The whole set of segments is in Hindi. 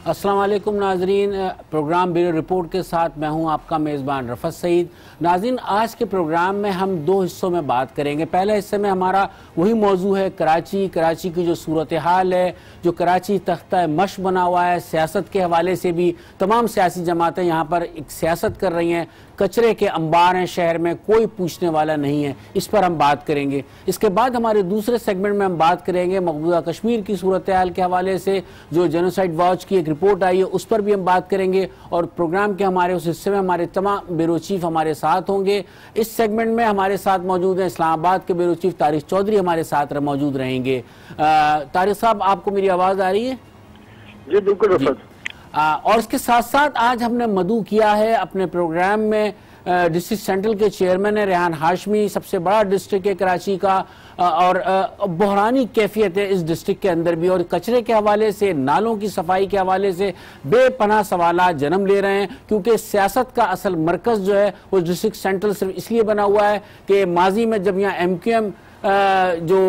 अस्सलाम वालेकुम नाजरीन, प्रोग्राम ब्यूरो रिपोर्ट के साथ मैं हूं आपका मेज़बान रफ़त सईद। नाजरीन, आज के प्रोग्राम में हम दो हिस्सों में बात करेंगे। पहले हिस्से में हमारा वही मौजू है कराची की जो सूरत हाल है, जो कराची तख्ता मश बना हुआ है। सियासत के हवाले से भी तमाम सियासी जमातें यहाँ पर एक सियासत कर रही हैं। कचरे के अंबार हैं शहर में, कोई पूछने वाला नहीं है। इस पर हम बात करेंगे। इसके बाद हमारे दूसरे सेगमेंट में हम बात करेंगे मकबूजा कश्मीर की सूरत हाल के हवाले से, जो जेनोसाइड वॉच की एक रिपोर्ट आई है उस पर भी हम बात करेंगे। और प्रोग्राम के हमारे उस हिस्से में हमारे तमाम ब्यूरो चीफ हमारे साथ होंगे। इस सेगमेंट में हमारे साथ मौजूद हैं इस्लामाबाद के ब्यूरो चीफ तारिक चौधरी हमारे साथ मौजूद रहेंगे। तारिक साहब, आपको मेरी आवाज़ आ रही है? जी बिल्कुल रफ़त। और इसके साथ साथ आज हमने मदऊ किया है अपने प्रोग्राम में डिस्ट्रिक्ट सेंट्रल के चेयरमैन है रेहान हाशमी। सबसे बड़ा डिस्ट्रिक्ट है कराची का और बहरानी कैफियत है इस डिस्ट्रिक्ट के अंदर भी। और कचरे के हवाले से, नालों की सफाई के हवाले से बेपनाह सवालात जन्म ले रहे हैं, क्योंकि सियासत का असल मरकज़ जो है वो डिस्ट्रिक्ट सेंट्रल सिर्फ इसलिए बना हुआ है कि माजी में जब यहाँ MQM जो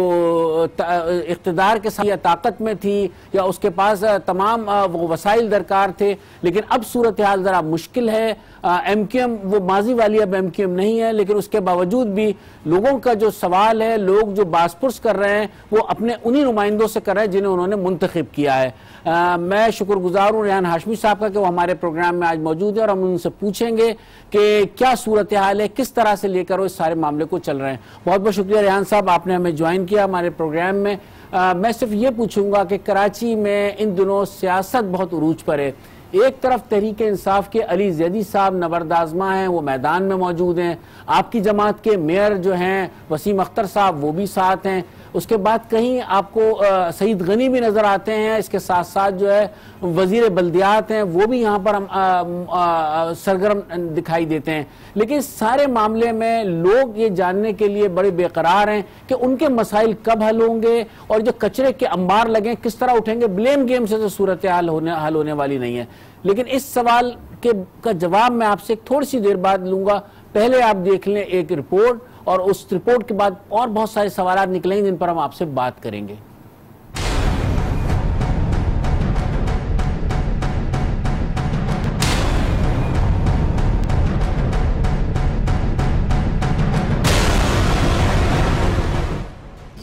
इक़्तिदार के साथ या ताकत में थी या उसके पास तमाम वो वसाइल दरकार थे, लेकिन अब सूरत हाल ज़रा मुश्किल है। MQM वो माजी वाली अब MQM नहीं है, लेकिन उसके बावजूद भी लोगों का जो सवाल है, लोग जो बासपुरस कर रहे हैं वो अपने उन्हीं नुमाइंदों से कर रहे हैं जिन्हें उन्होंने मुंतखब किया है। मैं शुक्रगुजार हूँ रेहान हाशमी साहब का कि वो हमारे प्रोग्राम में आज मौजूद है और हम उनसे पूछेंगे कि क्या सूरत हाल है, किस तरह से लेकर वो इस सारे मामले को चल रहे हैं। बहुत बहुत शुक्रिया रेहान साहब, आपने हमें ज्वाइन किया हमारे प्रोग्राम में। मैं सिर्फ ये पूछूंगा कि कराची में इन दिनों सियासत बहुत उरूज पर है। एक तरफ तहरीक इंसाफ के अली जैदी साहब नबरदाजमा हैं, वो मैदान में मौजूद हैं। आपकी जमात के मेयर जो हैं वसीम अख्तर साहब वो भी साथ हैं। उसके बाद कहीं आपको सईद गनी भी नज़र आते हैं। इसके साथ साथ जो है वजीर बल्दियात हैं वो भी यहाँ पर सरगर्म दिखाई देते हैं। लेकिन सारे मामले में लोग ये जानने के लिए बड़े बेकरार हैं कि उनके मसाइल कब हल होंगे और जो कचरे के अंबार लगे किस तरह उठेंगे। ब्लेम गेम से तो सूरत हाल हल होने वाली नहीं है। लेकिन इस सवाल का जवाब मैं आपसे थोड़ी सी देर बाद लूंगा। पहले आप देख लें एक रिपोर्ट, और उस रिपोर्ट के बाद और बहुत सारे सवाल निकलेंगे जिन पर हम आपसे बात करेंगे।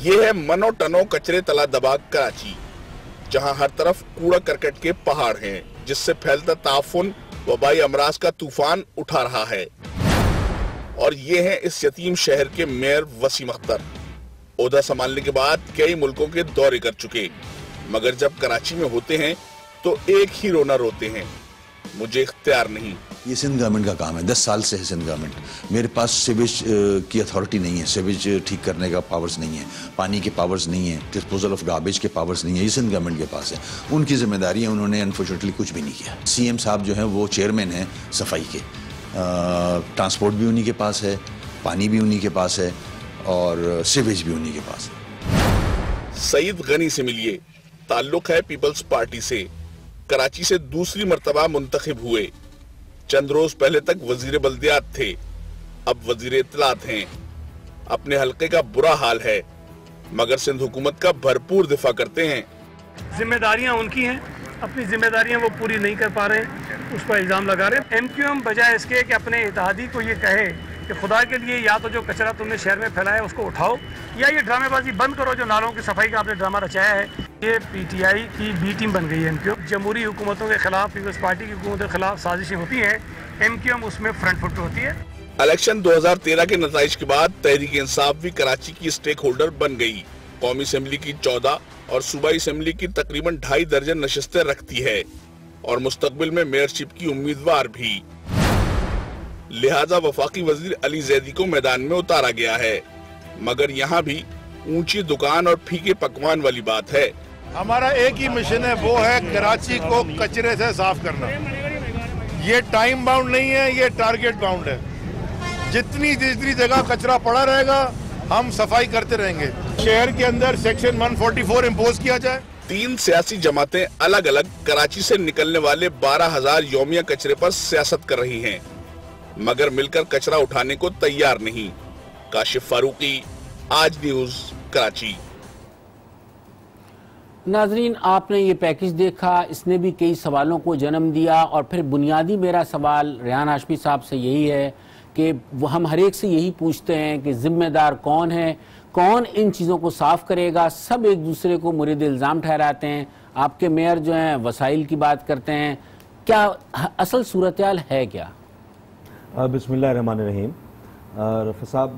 ये है मनो टनो कचरे तला दबाग कराची, जहां हर तरफ कूड़ा करकट के पहाड़ हैं, जिससे फैलता ताफुन वबाई अमराज का तूफान उठा रहा है। और ये हैं इस यतीम शहर के मेयर वसीम अख्तर। ओहदा संभालने के बाद कई मुल्कों के दौरे कर चुके, मगर जब कराची में होते हैं तो एक ही रोना रोते हैं, मुझे इख्तियार नहीं। ये सिंध गवर्नमेंट का काम है, 10 साल से है सिंध गवर्नमेंट। मेरे पास सीवेज की अथॉरिटी नहीं है, सीवेज ठीक करने का पावर्स नहीं है, पानी के पावर्स नहीं है, डिस्पोजल ऑफ गार्बेज के पावर्स नहीं है। ये सिंध गवर्नमेंट के पास है। उनकी जिम्मेदारी है, उन्होंने अनफॉर्चुनेटली कुछ भी नहीं किया। CM साहब जो हैं वो चेयरमैन हैं सफाई के। ट्रांसपोर्ट भी उन्हीं के पास है, पानी भी उन्हीं के पास है और सीवेज भी उन्हीं के पास है। सईद गनी से मिलिए, ताल्लुक है पीपल्स पार्टी से। कराची से दूसरी मर्तबा मुंतखब हुए। चंद रोज पहले तक वजीर बल्दियात थे, अब वजीर इत्तलात हैं। अपने हल्के का बुरा हाल है, मगर सिंध हुकूमत का भरपूर दिफा करते हैं। जिम्मेदारियां उनकी हैं, अपनी जिम्मेदारियां वो पूरी नहीं कर पा रहे हैं, उस पर इल्ज़ाम लगा रहे हैं। MQM बजाय इसके कि अपने इत्तेहादी को ये कहे कि खुदा के लिए या तो जो कचरा तुमने शहर में फैलाया उसको उठाओ, या ये ड्रामेबाजी बंद करो जो नालों की सफाई का आपने ड्रामा रचाया है। ये PTI की B टीम बन गई है MQM। जमहूरी हुकूमतों के खिलाफ, पीपल्स पार्टी की हुकूमत के खिलाफ साजिशें होती हैं, MQM उसमें फ्रंट फुट होती है। इलेक्शन 2013 के नताइज के बाद तहरीक इंसाफ भी कराची की स्टेक होल्डर बन गई। कौमी असेंबली की 14 और सूबाई असेंबली की तकरीबन 2.5 दर्जन नशिस्तें रखती है और मुस्तकबिल में मेयरशिप की उम्मीदवार भी। लिहाजा वफाकी वजीर अली जैदी को मैदान में उतारा गया है, मगर यहाँ भी ऊंची दुकान और फीके पकवान वाली बात है। हमारा एक ही मिशन है, वो है कराची को कचरे से साफ करना। ये टाइम बाउंड नहीं है, ये टारगेट बाउंड है। जितनी जगह कचरा पड़ा रहेगा हम सफाई करते रहेंगे। शहर के अंदर सेक्शन 144 इम्पोज किया जाए। 3 सियासी जमातें अलग अलग कराची से निकलने वाले 12,000 यौमिया कचरे पर सियासत कर रही हैं, मगर मिलकर कचरा उठाने को तैयार नहीं। काशिफ फारूकी, आज न्यूज, कराची। नाजरीन, आपने ये पैकेज देखा, इसने भी कई सवालों को जन्म दिया और फिर बुनियादी मेरा सवाल रेहान हाशमी साहब से यही है कि हम हर एक से यही पूछते हैं कि जिम्मेदार कौन है, कौन इन चीज़ों को साफ करेगा। सब एक दूसरे को मुरीद इल्ज़ाम ठहराते हैं। आपके मेयर जो हैं वसाइल की बात करते हैं, क्या असल सूरत-ए-हाल है क्या? बिस्मिल्लाहिर्रहमानिर्रहीम। रफ़ी साहब,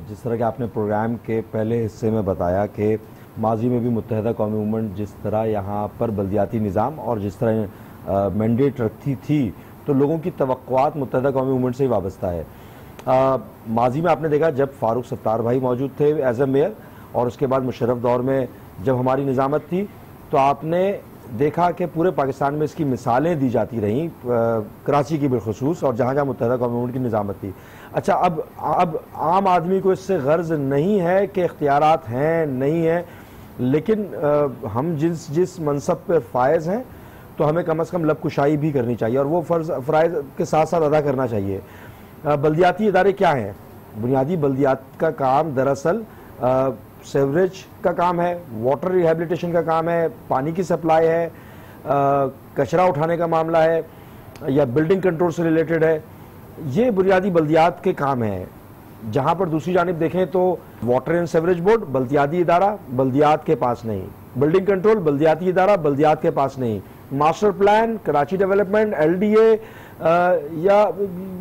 जिस तरह के आपने प्रोग्राम के पहले हिस्से में बताया कि माजी में भी मुत्तहिदा कौमी मूवमेंट जिस तरह यहाँ पर बल्दियाती निज़ाम और जिस तरह मैंडेट रखती थी, तो लोगों की तवक्कुआत मुत्तहिदा कौमी मूवमेंट से ही वाबस्ता है। माजी में आपने देखा जब फारूक सत्तार भाई मौजूद थे एज ए मेयर, और उसके बाद मुशर्रफ दौर में जब हमारी निज़ामत थी, तो आपने देखा कि पूरे पाकिस्तान में इसकी मिसालें दी जाती रहीं, कराची की बिलखुसूस, और जहाँ जहाँ मुत्तहिदा कौमी मूवमेंट की निज़ामत थी। अच्छा, अब आम आदमी को इससे गर्ज नहीं है कि इख्तियारात हैं नहीं हैं, लेकिन हम जिस मनसब पर फायज़ हैं तो हमें कम से कम लबकुशाई भी करनी चाहिए, और वो फ़राइज़ के साथ साथ अदा करना चाहिए। बल्दियाती इदारे क्या हैं? बुनियादी बल्दियात का काम दरअसल सेवरेज का काम है, वाटर रिहेबिलिटेशन का काम है, पानी की सप्लाई है, कचरा उठाने का मामला है, या बिल्डिंग कंट्रोल से रिलेटेड है। ये बुनियादी बल्दियात के काम हैं। जहाँ पर दूसरी जानिब देखें तो वाटर एंड सेवरेज बोर्ड बल्दियाती इदारा, बल्दियात के पास नहीं। बिल्डिंग कंट्रोल बल्दियाती इदारा, बल्दियात के पास नहीं। Master plan, Karachi development, LDA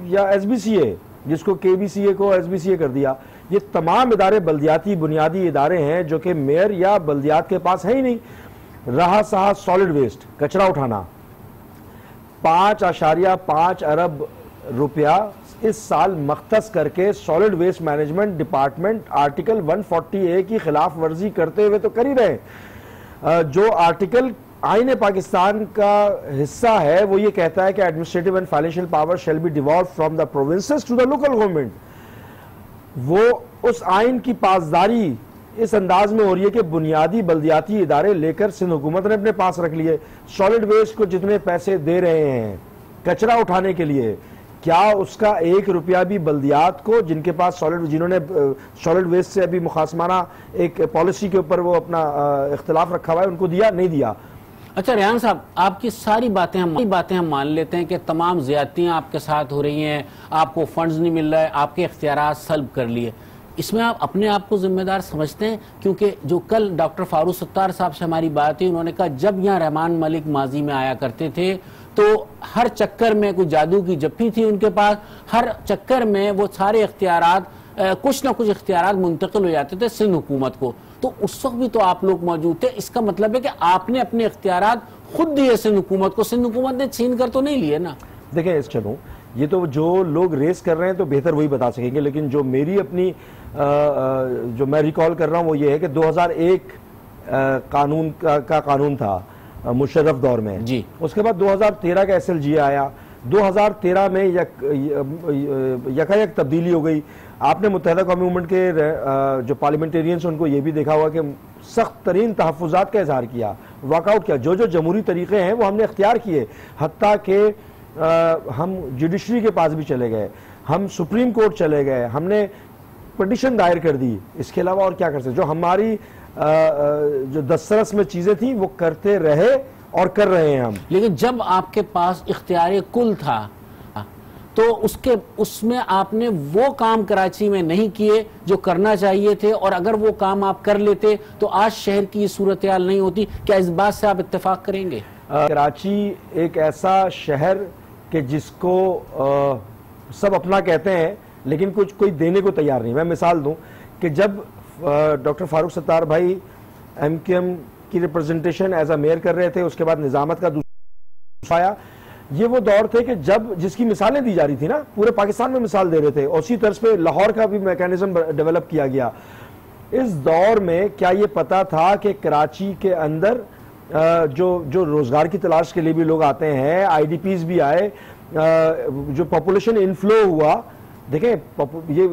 या SBCA, जिसको KBCA को SBCA कर दिया, ये तमाम इदारे बल्दियाती बुनियादी इदारे हैं जो कि मेयर या बल्दियात के पास है ही नहीं। रहा सहा सॉलिड वेस्ट, कचरा उठाना, 5.5 अरब रुपया इस साल मख्तस करके solid waste management department article 140A की खिलाफ वर्जी करते हुए तो कर ही रहे। जो आर्टिकल आईन पाकिस्तान का हिस्सा है वो ये कहता है कि administrative and financial power shall be devolve from the provinces to the local government. वो उस आइन की पासदारी इस अंदाज में हो रही है कि बुनियादी बल्दियाती इदारे लेकर सिंध हुकूमत ने अपने पास रख लिए। सॉलिड वेस्ट को जितने पैसे दे रहे हैं कचरा उठाने के लिए, क्या उसका 1 रुपया भी बल्दियात को, जिनके पास जिन्होंने सॉलिड वेस्ट से अभी मुखासमाना एक पॉलिसी के ऊपर वो अपना इख्तिलाफ रखा हुआ है, उनको दिया? नहीं दिया। अच्छा रेहान साहब, आपकी सारी बातें हम मान लेते हैं कि तमाम ज़्यादतियाँ आपके साथ हो रही हैं, आपको फंड्स नहीं मिल रहे, आपके इख्तियारात सल्ब कर लिए, इसमें आप अपने आप को जिम्मेदार समझते हैं? क्योंकि जो कल डॉक्टर फारूक सत्तार साहब से हमारी बात हुई, उन्होंने कहा जब यहाँ रहमान मलिक माजी में आया करते थे तो हर चक्कर में कोई जादू की जप्पी थी उनके पास, हर चक्कर में वो सारे इख्तियारात कुछ ना कुछ इख्तियारात मुंतकिल हो जाते थे सिंध हुकूमत को। तो उस वक्त भी तो आप लोग मौजूद थे। इसका मतलब है कि आपने अपने इख्तियारात खुद दिए सिंध हुकूमत को, सिंध हुकूमत ने छीन कर तो नहीं लिए ना। देखिए चलो, ये तो जो लोग रेस कर रहे हैं तो बेहतर वही बता सकेंगे, लेकिन जो मेरी अपनी जो मैं रिकॉल कर रहा हूँ वो ये है कि 2001 का कानून था मुशर्रफ दौर में जी। उसके बाद 2013 का SLG आया, 2013 में यकायक तब्दीली हो गई। आपने मुत्तहिदा कौमी मूवमेंट के जो पार्लियामेंटेरियंस उनको ये भी देखा हुआ कि सख्त तरीन तहफ़्फ़ुज़ात का इजहार किया, वॉकआउट किया। जो जमहूरी तरीक़े हैं वो हमने इख्तियार किए, हत्ता कि हम जुडिशरी के पास भी चले गए, हम सुप्रीम कोर्ट चले गए, हमने पिटीशन दायर कर दी। इसके अलावा और क्या कर सकते? जो हमारी जो दस्तरस में चीज़ें थी वो करते रहे और कर रहे हैं हम। लेकिन जब आपके पास इख्तियार कुल था तो उसमें आपने वो काम कराची में नहीं किए जो करना चाहिए थे, और अगर वो काम आप कर लेते तो आज शहर की सूरत हाल नहीं होती। क्या इस बात से आप इत्तेफाक करेंगे? कराची एक ऐसा शहर कि जिसको सब अपना कहते हैं लेकिन कुछ कोई देने को तैयार नहीं। मैं मिसाल दूं कि जब डॉक्टर फारूक सत्तार भाई MQM की रिप्रेजेंटेशन एज अ मेयर कर रहे थे, उसके बाद निजामत का दूसरा आया, ये वो दौर थे कि जब जिसकी मिसालें दी जा रही थी ना, पूरे पाकिस्तान में मिसाल दे रहे थे, उसी तर्ज पे लाहौर का भी मैकेनिज्म डेवलप किया गया। इस दौर में क्या ये पता था कि कराची के अंदर जो रोजगार की तलाश के लिए भी लोग आते हैं, IDPs भी आए, जो पॉपुलेशन इनफ्लो हुआ। देखें, ये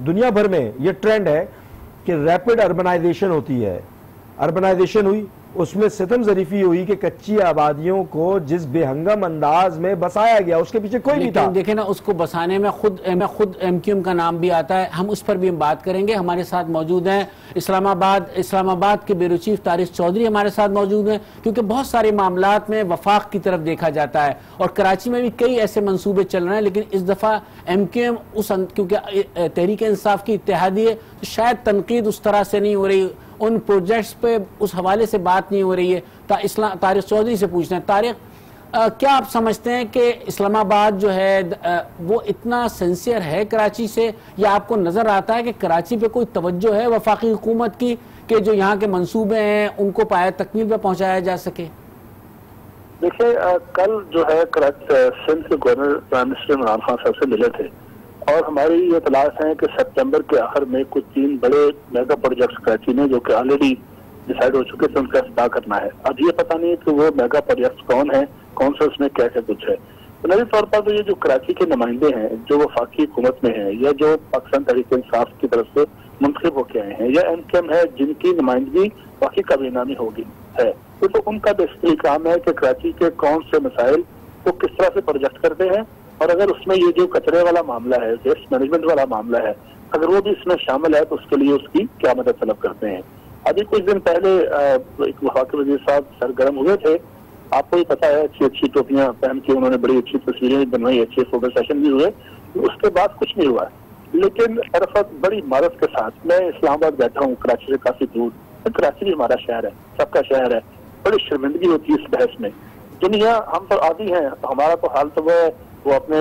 दुनिया भर में ये ट्रेंड है कि रैपिड अर्बनाइजेशन होती है। अर्बनाइजेशन हुई, उसमें सितम ज़रीफी हुई कि कच्ची आबादियों को जिस बेहंगम अंदाज में बसाया गया उसके पीछे कोई नहीं था। देखे ना, उसको बसाने में खुद एमक्यूएम का नाम भी आता है। हम उस पर भी हम बात करेंगे। हमारे साथ मौजूद हैं इस्लामाबाद के ब्यूरो चीफ तारिक चौधरी हमारे साथ मौजूद हैं, क्योंकि बहुत सारे मामलात में वफाक की तरफ देखा जाता है और कराची में भी कई ऐसे मंसूबे चल रहे हैं, लेकिन इस दफा एमक्यूएम क्योंकि तहरीक इंसाफ की इत्तेहादी है तो शायद तनकीद उस तरह से नहीं हो रही, उन प्रोजेक्ट्स पे उस हवाले से बात नहीं हो रही है। तारिक चौधरी से पूछते हैं, तारिक क्या आप समझते हैं कि इस्लामाबाद जो है वो इतना सिंसियर है कराची से, या आपको नजर आता है कि कराची पे कोई तवज्जो है वफाकी हुकूमत की कि जो यहाँ के मंसूबे हैं उनको पाया तकमील पे पहुंचाया जा सके? देखिए, कल जो है सिंध के governor prime minister Imran Khan साहब से मिले थे और हमारी ये तलाश है कि सितंबर के आखिर में कुछ 3 बड़े मेगा प्रोजेक्ट्स कराची में जो कि ऑलरेडी डिसाइड हो चुके थे उनका इफ्तिताह करना है। अब ये पता नहीं कि वो मेगा प्रोजेक्ट्स कौन है, कौन सा उसमें क्या क्या कुछ है। बुनियादी तौर पर तो ये जो कराची के नुमाइंदे हैं जो वफाकी हुकूमत में हैं या जो पाकिस्तान तहरीक इंसाफ की तरफ से मुंतखब होके आए हैं या एमक्यूएम है जिनकी नुमाइंदगी वाकई काबीना में होगी है, तो उनका बेसिकली काम है कि कराची के कौन से मसाइल को किस तरह से प्रोजेक्ट करते हैं, और अगर उसमें ये जो कचरे वाला मामला है, वेस्ट मैनेजमेंट वाला मामला है, अगर वो भी इसमें शामिल है तो उसके लिए उसकी क्या मदद तलब करते हैं। अभी कुछ दिन पहले एक वफाकी वजीर साहब सरगर्म हुए थे, आपको भी पता है, अच्छी अच्छी टोपियां पहन के उन्होंने बड़ी अच्छी तस्वीरें भी बनवाई, अच्छे फोटो सेशन भी हुए, उसके बाद कुछ नहीं हुआ। लेकिन अरफत बड़ी मारत के साथ, मैं इस्लामाबाद बैठा हूँ कराची से काफी दूर, तो कराची भी हमारा शहर है, सबका शहर है, बड़ी शर्मिंदगी होती है इस बहस में। दुनिया हम तो आदि हैं, हमारा तो हाल तो वो अपने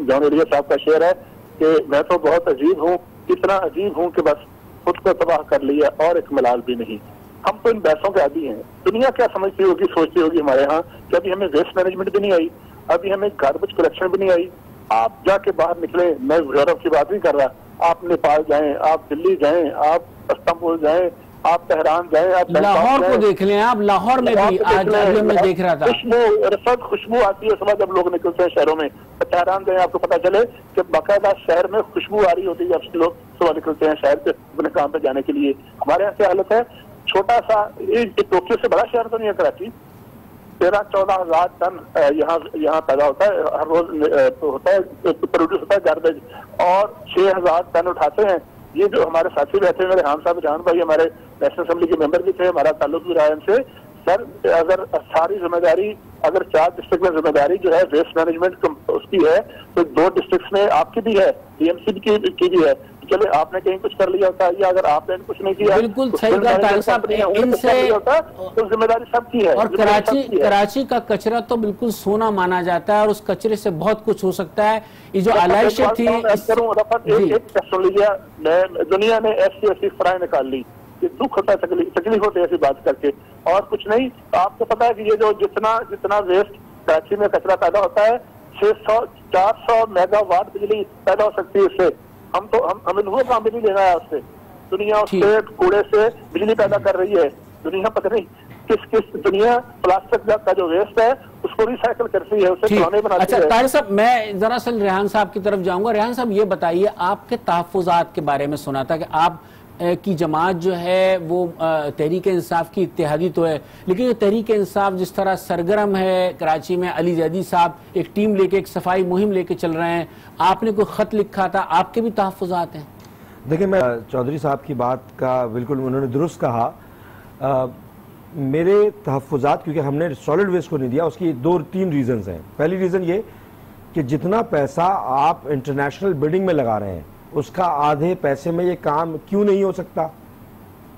जॉन एरिया साहब का शेर है कि मैं तो बहुत अजीब हूँ, इतना अजीब हूँ कि बस खुद को तबाह कर लिया और एक मलाल भी नहीं। हम तो इन बहसों के आदी हैं। दुनिया क्या समझती होगी, सोचती होगी हमारे यहाँ कि अभी हमें वेस्ट मैनेजमेंट भी नहीं आई, अभी हमें गार्बेज कलेक्शन भी नहीं आई। आप जाके बाहर निकले, मैं यूरोप की बात नहीं कर रहा, आप नेपाल जाएं, आप दिल्ली जाएं, आप इस्तांबुल जाएं, आप तेहरान जाएं, आप लाहौर को देख लें, आप लाहौर में भी आज मैं देख रहा था खुशबू आती है सुबह जब लोग निकलते हैं शहरों में। तेहरान जाएं, आपको पता चले कि बाकायदा शहर में खुशबू आ रही होती है जब लोग सुबह निकलते हैं शहर से अपने काम पे जाने के लिए। हमारे यहाँ क्या हालत है, छोटा सा, टोक्यो से बड़ा शहर तो नहीं है कराची, 13-14 हजार टन यहाँ पैदा होता है, हर रोज होता है, प्रोड्यूस होता है गार्बेज, और 6000 टन उठाते हैं। ये जो हमारे साथी रहते हैं, मेरे खान साहब जान भाई हमारे नेशनल असेंबली के मेंबर भी थे, हमारा ताल्लुक भी रहा है इनसे। सर, अगर सारी जिम्मेदारी, अगर 4 डिस्ट्रिक्ट में जिम्मेदारी जो है वेस्ट मैनेजमेंट उसकी है, तो 2 डिस्ट्रिक्ट में आपकी भी है, डीएमसी की भी है। चले आपने कहीं कुछ कर लिया होता, या अगर आपने कुछ नहीं किया, बिल्कुल सही कहा तारिक साहब, इनसे तो जिम्मेदारी सबकी है। और कराची का कचरा तो बिल्कुल सोना माना जाता है और उस कचरे से बहुत कुछ हो सकता है। ये जो आलाइशें थी, सुन लीजिए, दुनिया ने ऐसी फराई निकाल ली कि दुख होता है, तकलीफ होती है ऐसी बात करके, और कुछ नहीं। आपको पता है कि ये जो जितना वेस्ट कराची में कचरा पैदा होता है, 600-400 मेगावाट बिजली पैदा हो सकती है इससे। हमें हुए काम भी नहीं लेना है उससे। दुनिया उससे कूड़े से बिजली पैदा कर रही है। दुनिया पता नहीं किस दुनिया प्लास्टिक का जो वेस्ट है उसको रिसाइकिल करती है, उससे खिलौने बनाती है। अच्छा तारिक साहब, मैं दरअसल रेहान साहब की तरफ जाऊंगा। रेहान साहब, ये बताइए, आपके तहफ्फुज़ात के बारे में सुना था कि आप की जमात जो है वो तहरीक इंसाफ की इत्तेहादी तो है, लेकिन ये तहरीक इंसाफ जिस तरह सरगर्म है कराची में, अली जैदी साहब एक टीम लेके, एक सफाई मुहिम लेके चल रहे हैं, आपने कोई खत लिखा था, आपके भी तहफ्फुज़ात हैं? देखिए, मैं चौधरी साहब की बात का बिल्कुल उन्होंने दुरुस्त कहा। मेरे तहफ्फुज़ात, क्योंकि हमने सॉलिड वेस्ट को नहीं दिया, उसकी 2-3 रीज़न्स हैं। पहली रीज़न ये कि जितना पैसा आप इंटरनेशनल बिल्डिंग में लगा रहे हैं उसका आधे पैसे में ये काम क्यों नहीं हो सकता?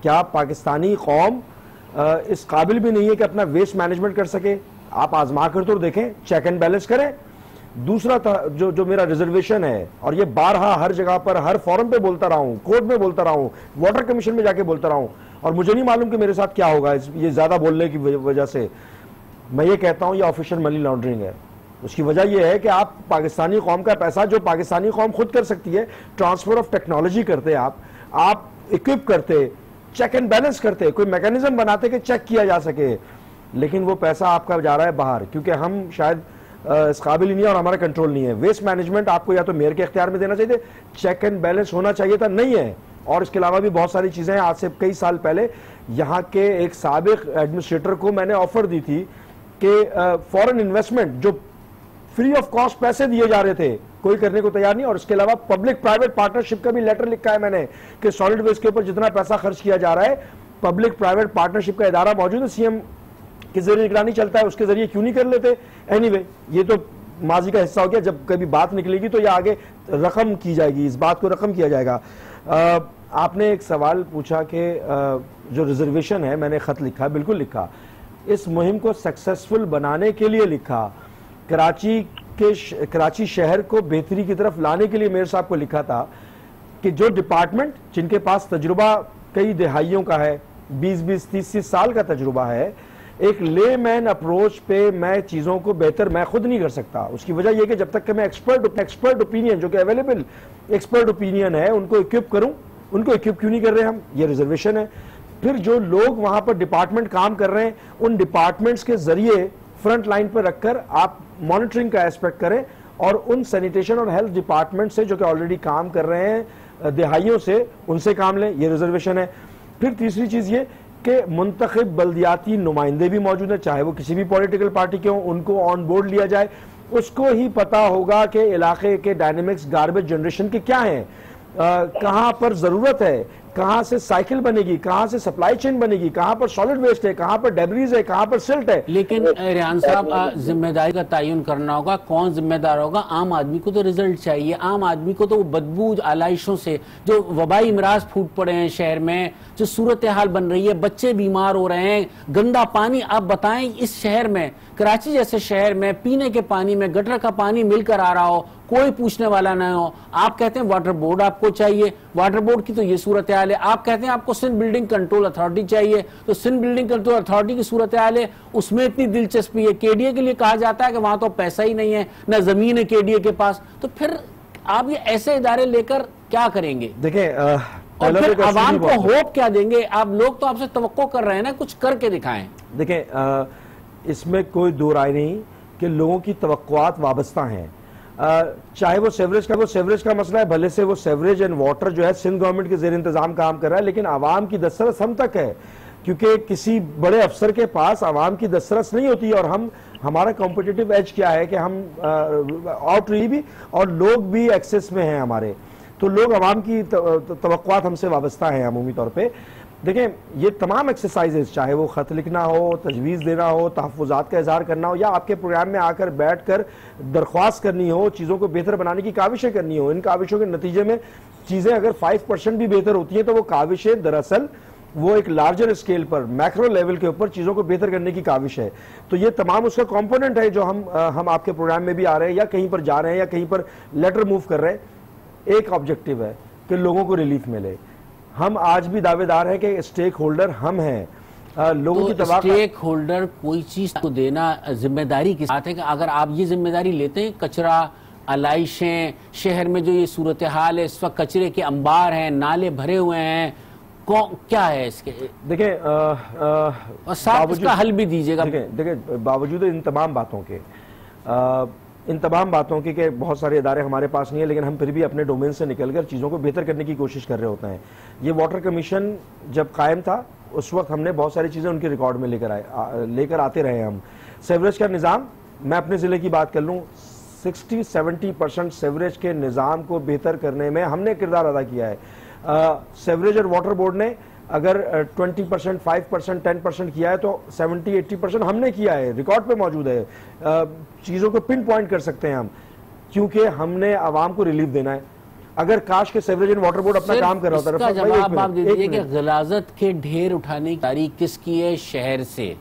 क्या पाकिस्तानी कौम इस काबिल भी नहीं है कि अपना वेस्ट मैनेजमेंट कर सके? आप आजमा कर तो देखें, चेक एंड बैलेंस करें। दूसरा जो मेरा रिजर्वेशन है, और ये बारहा हर जगह पर, हर फोरम पे बोलता रहा हूँ, कोर्ट में बोलता रहा हूँ, वाटर कमीशन में जाके बोलता रहा हूँ, और मुझे नहीं मालूम कि मेरे साथ क्या होगा ये ज्यादा बोलने की वजह से। मैं ये कहता हूँ ये ऑफिशियल मनी लॉन्ड्रिंग है। उसकी वजह यह है कि आप पाकिस्तानी कौम का पैसा, जो पाकिस्तानी कौम खुद कर सकती है, ट्रांसफर ऑफ टेक्नोलॉजी करते, आप इक्विप करते, चेक एंड बैलेंस करते, कोई मैकेनिज्म बनाते कि चेक किया जा सके, लेकिन वो पैसा आपका जा रहा है बाहर। क्योंकि हम शायद इस काबिल नहीं है और हमारा कंट्रोल नहीं है। वेस्ट मैनेजमेंट आपको या तो मेयर के इख्तियार में देना चाहिए, चेक एंड बैलेंस होना चाहिए था, नहीं है। और इसके अलावा भी बहुत सारी चीजें हैं। आज से कई साल पहले यहाँ के एक साबिक एडमिनिस्ट्रेटर को मैंने ऑफर दी थी कि फॉरेन इन्वेस्टमेंट जो फ्री ऑफ कॉस्ट पैसे दिए जा रहे थे, कोई करने को तैयार नहीं। और इसके अलावा पब्लिक प्राइवेट पार्टनरशिप का भी लेटर लिखा है मैंने कि सॉलिड वेस्ट के ऊपर जितना पैसा खर्च किया जा रहा है, पब्लिक प्राइवेट पार्टनरशिप का इदारा मौजूद है, सीएम के जरिए निगरानी चलता है, उसके जरिए क्यों नहीं कर लेते। एनीवे, ये तो माजी का हिस्सा हो गया। जब कभी बात निकलेगी तो ये आगे रकम की जाएगी, इस बात को रकम किया जाएगा। आपने एक सवाल पूछा कि जो रिजर्वेशन है, मैंने खत लिखा, बिल्कुल लिखा, इस मुहिम को सक्सेसफुल बनाने के लिए लिखा, कराची शहर को बेहतरी की तरफ लाने के लिए मेयर साहब को लिखा था कि जो डिपार्टमेंट जिनके पास तजुर्बा कई दिहाइयों का है, 20-20, 30-30 साल का तजुर्बा है, एक लेमैन अप्रोच पे मैं चीज़ों को बेहतर मैं खुद नहीं कर सकता। उसकी वजह यह कि जब तक कि मैं एक्सपर्ट ओपिनियन जो कि अवेलेबल एक्सपर्ट ओपिनियन है उनको इक्विप करूं, उनको इक्विप क्यों नहीं कर रहे हम, ये रिजर्वेशन है। फिर जो लोग वहां पर डिपार्टमेंट काम कर रहे हैं, उन डिपार्टमेंट्स के जरिए फ्रंट लाइन पर रखकर आप मॉनिटरिंग का एस्पेक्ट करें और उन सैनिटेशन और हेल्थ डिपार्टमेंट से जो कि ऑलरेडी काम कर रहे हैं दिहाइयों से, उनसे काम लें, ये रिजर्वेशन है। फिर तीसरी चीज ये कि मुंतखब बल्दियाती नुमाइंदे भी मौजूद हैं, चाहे वो किसी भी पॉलिटिकल पार्टी के हों, उनको ऑन बोर्ड लिया जाए। उसको ही पता होगा कि इलाके के डायनेमिक्स गार्बेज जनरेशन के क्या हैं, कहां पर जरूरत है, कहां से साइकिल बनेगी, कहां से सप्लाई चेन बनेगी, कहां पर सॉलिड वेस्ट है, कहां पर डेब्रीज है, कहां पर सिल्ट है। लेकिन रेहान साहब, जिम्मेदारी का तयन करना होगा, कौन जिम्मेदार होगा। आम आदमी को तो रिजल्ट चाहिए, आम आदमी को तो बदबू आलाइशों से जो वबाई इमराज फूट पड़े हैं शहर में, जो सूरत हाल बन रही है, बच्चे बीमार हो रहे हैं, गंदा पानी। आप बताएं, इस शहर में, कराची जैसे शहर में, पीने के पानी में गटर का पानी मिलकर आ रहा हो, कोई पूछने वाला ना हो। आप कहते हैं वाटर बोर्ड आपको चाहिए, वाटर बोर्ड की तो ये सूरत हाल है। आप कहते हैं आपको सिंध बिल्डिंग कंट्रोल अथॉरिटी चाहिए, तो सिंध बिल्डिंग कंट्रोल अथॉरिटी की सूरत हाल है, उसमें इतनी दिलचस्पी है। केडीए के लिए कहा जाता है कि वहां तो पैसा ही नहीं है, ना जमीन है केडीए के पास। तो फिर आप ये ऐसे इदारे लेकर क्या करेंगे? देखिए, और फिर आवाम को होप क्या देंगे? आप लोग तो आपसे तवक्को कर रहे हैं ना, कुछ करके दिखाएं। देखिए, इसमें कोई दो राय नहीं कि लोगों की तवक्कुआत वाबस्ता हैं। चाहे वो सेवरेज का मसला है, भले से वो सेवरेज एंड वाटर जो है सिंध गवर्नमेंट के जेर इंतजाम काम कर रहा है, लेकिन आवाम की दस्तरस हम तक है, क्योंकि किसी बड़े अफसर के पास आवाम की दस्तरस नहीं होती। और हमारा कॉम्पिटिटिव एज क्या है कि हम आउटरीच भी और लोग भी एक्सेस में हैं हमारे, तो लोग आवाम की तवक्कुआत हमसे वाबस्ता हैं अमूमी तौर पर। देखें, ये तमाम एक्सरसाइजेज, चाहे वो खत लिखना हो, तजवीज़ देना हो, तहफ़्फ़ुज़ात का इज़हार करना हो, या आपके प्रोग्राम में आकर बैठ कर दरख्वास्त करनी हो, चीज़ों को बेहतर बनाने की काविशें करनी हो, इन काविशों के नतीजे में चीज़ें अगर 5% भी बेहतर होती हैं तो वो काविशें दरअसल वो एक लार्जर स्केल पर, मैक्रो लेवल के ऊपर चीज़ों को बेहतर करने की काविश है। तो ये तमाम उसका कॉम्पोनेंट है जो हम आपके प्रोग्राम में भी आ रहे हैं, या कहीं पर जा रहे हैं, या कहीं पर लेटर मूव कर रहे हैं। एक ऑब्जेक्टिव है कि लोगों को रिलीफ मिले। हम आज भी दावेदार हैं कि स्टेक होल्डर हम हैं। लोगों की स्टेक होल्डर कोई चीज को देना जिम्मेदारी की बात है कि अगर आप ये जिम्मेदारी लेते हैं, कचरा, आलाइशें, शहर में जो ये सूरत हाल है इस वक्त, कचरे के अंबार हैं, नाले भरे हुए हैं, क्या है इसके? देखिए, और साथ इसका हल भी दीजिएगा। देखिए, बावजूद इन तमाम बातों के कि बहुत सारे इदारे हमारे पास नहीं है, लेकिन हम फिर भी अपने डोमेन से निकलकर चीज़ों को बेहतर करने की कोशिश कर रहे होते हैं। ये वाटर कमीशन जब कायम था उस वक्त हमने बहुत सारी चीज़ें उनके रिकॉर्ड में लेकर आते रहे। हम सेवरेज का निज़ाम, मैं अपने ज़िले की बात कर लूँ, 60-70% सेवरेज के निज़ाम को बेहतर करने में हमने किरदार अदा किया है। सेवरेज और वाटर बोर्ड ने अगर 20%, 5%, 10% किया है तो 70-80% हमने किया है, रिकॉर्ड पे मौजूद है। चीज़ों को पिन पॉइंट कर सकते हैं हम, क्योंकि हमने आवाम को रिलीफ देना है। अगर काश के सेवरेज एंड वाटर बोर्ड अपना काम कर रहा होता। जवाब आप दीजिए कि गलाजत के ढेर उठाने की तारीख किसकी है शहर से?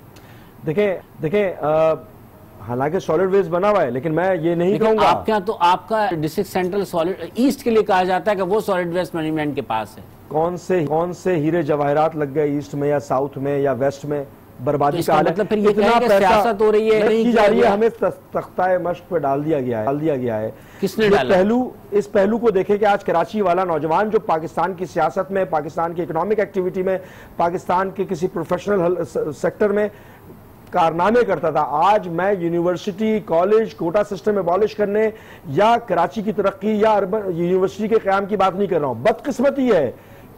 देखें, हालांकि सॉलिड वेस्ट बना हुआ है, लेकिन मैं ये नहीं कहूंगा। आपके यहाँ तो आपका डिस्ट्रिक्ट सेंट्रल सॉलिड ईस्ट के लिए कहा जाता है कि वो सॉलिड वेस्ट मैनेजमेंट के पास है। कौन से हीरे जवाहरात लग गए ईस्ट में या साउथ में या वेस्ट में, बर्बादी का मतलब फिर ये सियासत हो रही है, नहीं की जा रही है, हमें तख्ताए मश्क पे डाल दिया गया है। किसने डाला? इस पहलू को देखें कि आज कराची वाला नौजवान जो पाकिस्तान की सियासत में, पाकिस्तान की इकोनॉमिक एक्टिविटी में, पाकिस्तान के किसी प्रोफेशनल सेक्टर में कारनामे करता था। आज मैं university, college, quota system abolish करने या कराची की तरक्की या अर्बन यूनिवर्सिटी के क़याम की बात नहीं कर रहा हूं। बदकिस्मती है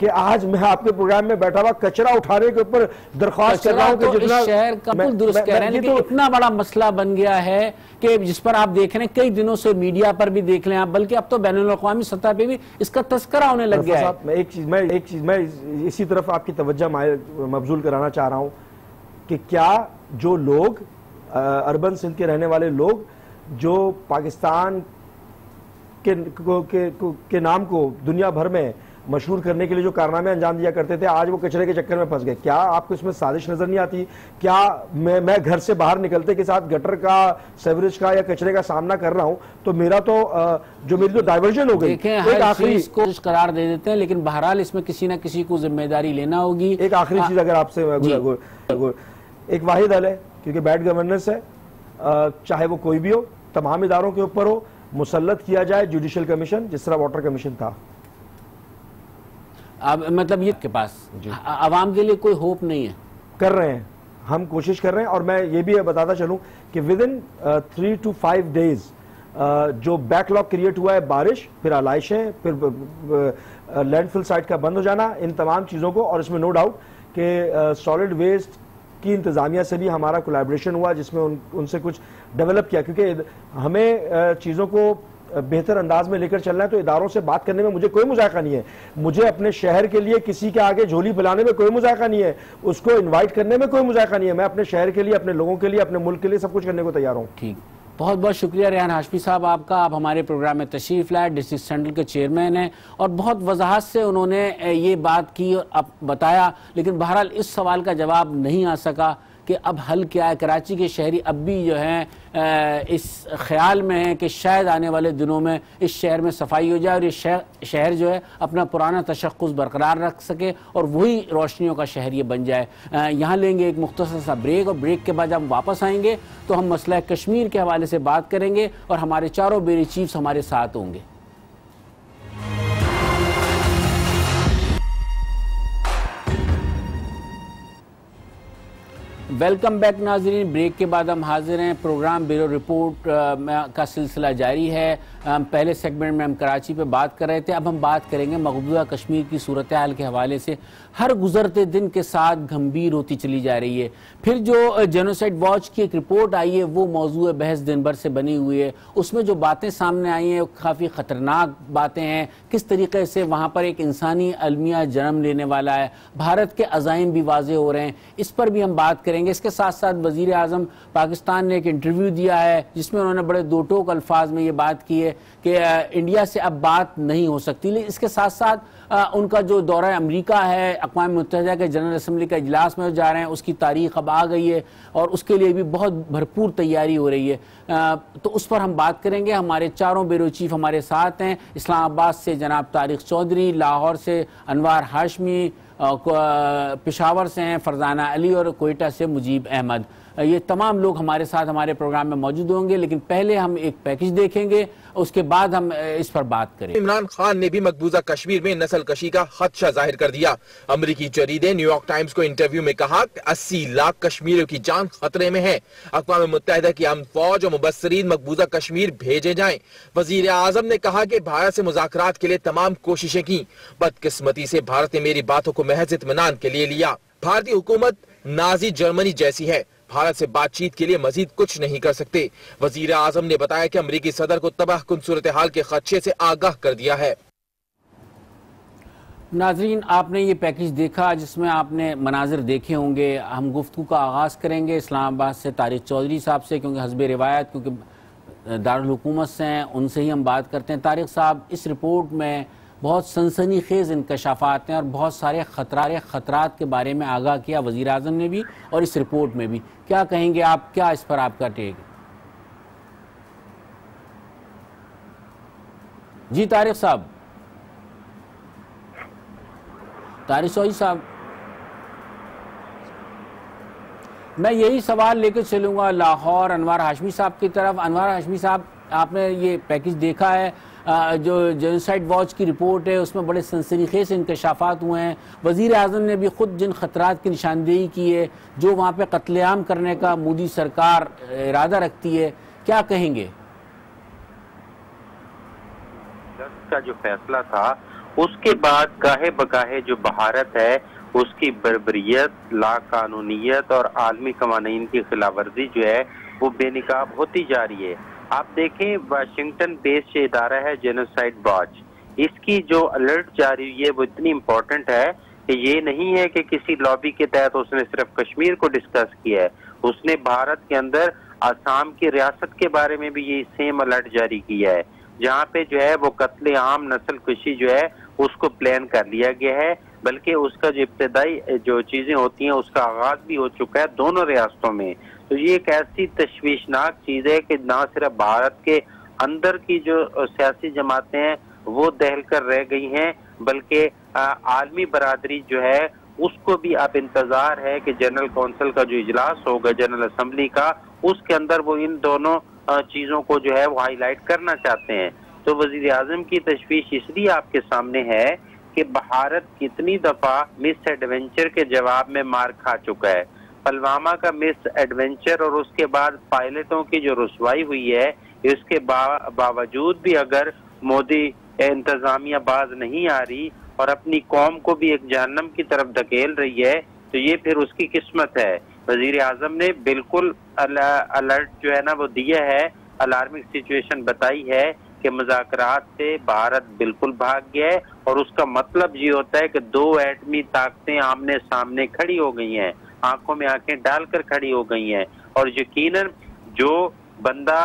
कि आज मैं आपके प्रोग्राम में बैठा हुआ कचरा उठाने के ऊपर दरख्वास्त कर रहा हूं कि जितना शहर का दुरुस्त कह रहे हैं, लेकिन इतना बड़ा मसला बन गया है कि जिस पर आप देख रहे हैं कई दिनों से मीडिया पर भी देख लें आप, बल्कि अब तो बैनुल अक़वामी सतह पे भी इसका तस्करा होने लग गया है। मैं एक चीज मैं इसी तरफ आपकी तवज्जो मबजूल कराना चाह रहा हूं कि क्या जो लोग अर्बन सिंध के रहने वाले लोग जो पाकिस्तान के नाम को दुनिया भर में मशहूर करने के लिए जो कारनामे अंजाम दिया करते थे, आज वो कचरे के चक्कर में फंस गए। क्या आपको इसमें साजिश नजर नहीं आती? क्या मैं घर से बाहर निकलते के साथ गटर का, सेवरेज का या कचरे का सामना कर रहा हूं तो मेरा तो जो मेरी तो डाइवर्जन हो गई। एक आखिरी को करार दे देते हैं, लेकिन बहरहाल इसमें किसी न किसी को जिम्मेदारी लेना होगी। एक आखिरी चीज अगर आपसे, एक वाहिद हल है, क्योंकि बैड गवर्नेंस है, चाहे वो कोई भी हो, तमाम इदारों के ऊपर हो, मुसल्लत किया जाए जुडिशल कमीशन, जिस तरह वाटर कमीशन था। अब मतलब ये के पास आवाम के लिए कोई होप नहीं है। कर रहे हैं, हम कोशिश कर रहे हैं। और मैं ये भी बताता चलूं कि विद इन 3 to 5 डेज जो बैकलॉग क्रिएट हुआ है, बारिश, फिर आलाइशें, फिर लैंडफिल साइट का बंद हो जाना, इन तमाम चीज़ों को, और इसमें नो डाउट कि सॉलिड वेस्ट की इंतज़ामिया से भी हमारा कोलैबोरेशन हुआ, जिसमें उनसे कुछ डेवलप किया, क्योंकि हमें चीज़ों को बेहतर अंदाज में लेकर चलना है। तो इदारों से बात करने में मुझे कोई मुज़ायका नहीं है। मुझे अपने शहर के लिए किसी के आगे झोली फैलाने में कोई मुज़ायका नहीं है, उसको इनवाइट करने में कोई मुज़ायका नहीं है। मैं अपने शहर के लिए, अपने लोगों के लिए, अपने मुल्क के लिए सब कुछ करने को तैयार हूँ। ठीक, बहुत बहुत शुक्रिया रेहान हाशमी साहब आपका। आप हमारे प्रोग्राम में तशरीफ लाए, डिस्ट्रिक्ट सेंट्रल के चेयरमैन हैं और बहुत वजाहत से उन्होंने ये बात की और अब बताया, लेकिन बहरहाल इस सवाल का जवाब नहीं आ सका कि अब हल क्या है। कराची के शहरी अब भी जो हैं इस ख्याल में हैं कि शायद आने वाले दिनों में इस शहर में सफाई हो जाए और ये शहर जो है अपना पुराना तशख़्ख़ुस बरकरार रख सके और वही रोशनियों का शहर ये बन जाए। यहाँ लेंगे एक मुख्तसर सा ब्रेक और ब्रेक के बाद जब हम वापस आएंगे तो हम मसला कश्मीर के हवाले से बात करेंगे और हमारे चारों ब्यूरो चीफ्स हमारे साथ होंगे। वेलकम बैक नाजरीन। ब्रेक के बाद हम हाजिर हैं। प्रोग्राम ब्यूरो रिपोर्ट का सिलसिला जारी है। पहले सेगमेंट में हम कराची पे बात कर रहे थे, अब हम बात करेंगे मकबूजा कश्मीर की सूरत हाल के हवाले से। हर गुजरते दिन के साथ गंभीर होती चली जा रही है। फिर जो जेनोसाइड वॉच की एक रिपोर्ट आई है वो मौजूद बहस दिन भर से बनी हुई है। उसमें जो बातें सामने आई हैं वो काफ़ी ख़तरनाक बातें हैं। किस तरीके से वहाँ पर एक इंसानी अलमिया जन्म लेने वाला है, भारत के अज़ाइम भी वाज़े हो रहे हैं, इस पर भी हम बात करेंगे। इसके साथ साथ वज़ीर आज़म पाकिस्तान ने एक इंटरव्यू दिया है जिसमें उन्होंने बड़े दो टोक अल्फाज में ये बात की है कि इंडिया से अब बात नहीं हो सकती। लेकिन इसके साथ साथ उनका जो दौरा अमेरिका है, अक़वाम मुत्तहिदा के जनरल असम्बली का इजलास में जा रहे हैं, उसकी तारीख अब आ गई है और उसके लिए भी बहुत भरपूर तैयारी हो रही है। तो उस पर हम बात करेंगे। हमारे चारों ब्यूरो चीफ हमारे साथ हैं। इस्लामाबाद से जनाब तारिक चौधरी, लाहौर से अनवार हाशमी, पेशावर से हैं फरजाना अली और कोयटा से मुजीब अहमद। ये तमाम लोग हमारे साथ हमारे प्रोग्राम में मौजूद होंगे, लेकिन पहले हम एक पैकेज देखेंगे, उसके बाद हम इस पर बात करेंगे। इमरान खान ने भी मकबूजा कश्मीर में नस्ल कशी का खदशा जाहिर कर दिया। अमरीकी जरीदे न्यूयॉर्क टाइम्स को इंटरव्यू में कहा कि 80 लाख कश्मीरियों की जान खतरे में है। अक़वाम मुत्तहिदा की आम फौज और मुबस्सरीन मकबूजा कश्मीर भेजे जाएं। वजीर आजम ने कहा कि भारत से मुज़ाकरात के लिए तमाम कोशिशें की, बदकिस्मती से भारत ने मेरी बातों को महज इत्मीनान के लिए लिया। भारतीय हुकूमत नाजी जर्मनी जैसी है, भारत से बातचीत के लिए मजीद कुछ नहीं कर सकते। वजीर आजम ने बताया कि अमरीकी सदर को तबाह कुन सूरत हाल के खदशे से आगाह कर दिया है। नाजरीन, आपने ये पैकेज देखा जिसमें आपने मनाजिर देखे होंगे। हम गुफ्तगू का आगाज़ करेंगे इस्लामाबाद से तारिक चौधरी साहब से, क्योंकि हस्बे रिवायत क्योंकि दारुल हुकूमत से हैं, उनसे ही हम बात करते हैं। तारिक साहब, इस रिपोर्ट में बहुत सनसनीखेज इंकशाफात हैं और बहुत सारे खतरात के बारे में आगाह किया वज़ीर आज़म ने भी और इस रिपोर्ट में भी। क्या कहेंगे आप, क्या इस पर आपका टेक? जी तारिक साहब, तारिक चौधरी साहब, मैं यही सवाल लेकर चलूंगा लाहौर अनवार हाशमी साहब की तरफ। अनवार हाशमी साहब, आपने ये पैकेज देखा है, जो जेनोसाइड वॉच की रिपोर्ट है उसमें बड़े सनसनीखेज इंकशाफात हुए हैं। वज़ीर आज़म ने भी खुद जिन खतरात की निशानदेही की है, जो वहाँ पे कत्लेआम करने का मोदी सरकार इरादा रखती है, क्या कहेंगे? का जो फैसला था उसके बाद गाहे बगाहे जो भारत है उसकी बर्बरियत, लाकानूनियत और आलमी कवानीन की खिलाफवर्जी जो है वो बेनकाब होती जा रही है। आप देखें, वाशिंगटन बेस्ड इदारा है जेनोसाइड वॉच, इसकी जो अलर्ट जारी हुई है वो इतनी इम्पोर्टेंट है कि ये नहीं है कि किसी लॉबी के तहत उसने सिर्फ कश्मीर को डिस्कस किया है, उसने भारत के अंदर आसाम की रियासत के बारे में भी ये सेम अलर्ट जारी किया है, जहाँ पे जो है वो कत्ले आम नस्ल कुशी जो है उसको प्लान कर लिया गया है, बल्कि उसका जो इब्तदाई जो चीजें होती हैं उसका आगाज भी हो चुका है दोनों रियासतों में। तो ये एक ऐसी तशवीशनाक चीज है कि ना सिर्फ भारत के अंदर की जो सियासी जमातें हैं वो दहल कर रह गई हैं, बल्कि आलमी बरादरी जो है उसको भी अब इंतजार है कि जनरल कौंसिल का जो इजलास होगा जनरल असम्बली का, उसके अंदर वो इन दोनों चीजों को जो है वो हाईलाइट करना चाहते हैं। तो वजीर आजम की तशवीश इसलिए आपके सामने है कि भारत कितनी दफा मिस एडवेंचर के जवाब में मार खा चुका है। पुलवामा का मिस एडवेंचर और उसके बाद पायलटों की जो रुसवाई हुई है, इसके बावजूद भी अगर मोदी इंतजामिया बाज नहीं आ रही और अपनी कौम को भी एक जहन्नम की तरफ धकेल रही है, तो ये फिर उसकी किस्मत है। वजीर आजम ने बिल्कुल अलर्ट जो है ना वो दिया है, अलार्मिंग सिचुएशन बताई है कि मुज़ाकरात से भारत बिल्कुल भाग गया है, और उसका मतलब ये होता है कि दो एटमी ताकतें आमने सामने खड़ी हो गई हैं, आंखों में आंखें डालकर खड़ी हो गई हैं। और यकीनन जो बंदा